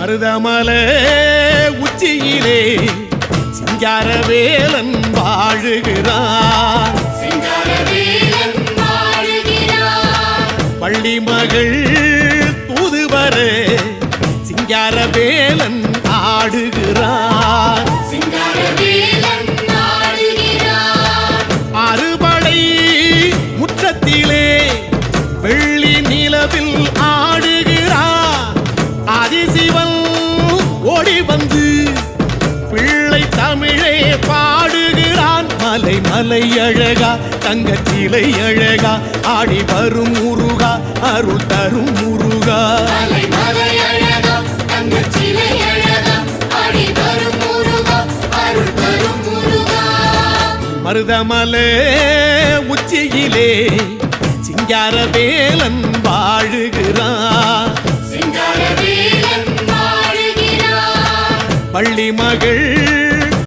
மருதமலை உச்சியிலே சிங்காரவேலன் வாழுகிறான். பள்ளி மகள் தூதுவர சிங்காரவேலன் ஆடுகிறான். அறுபடை முற்றத்திலே வெள்ளி நிலவில் ஆடுகிறான். ஆதிசிவன் ஓடி வந்து பிள்ளை தமிழே பாடுகிறான். மலை மலை அழகா தங்கச்சிலை அழகா ஆடி வரும் முருகா அருள் தரும் முருகா. மருதமலை உச்சியிலே சிங்காரவேலன் வாழுகிறான். பள்ளி மகள்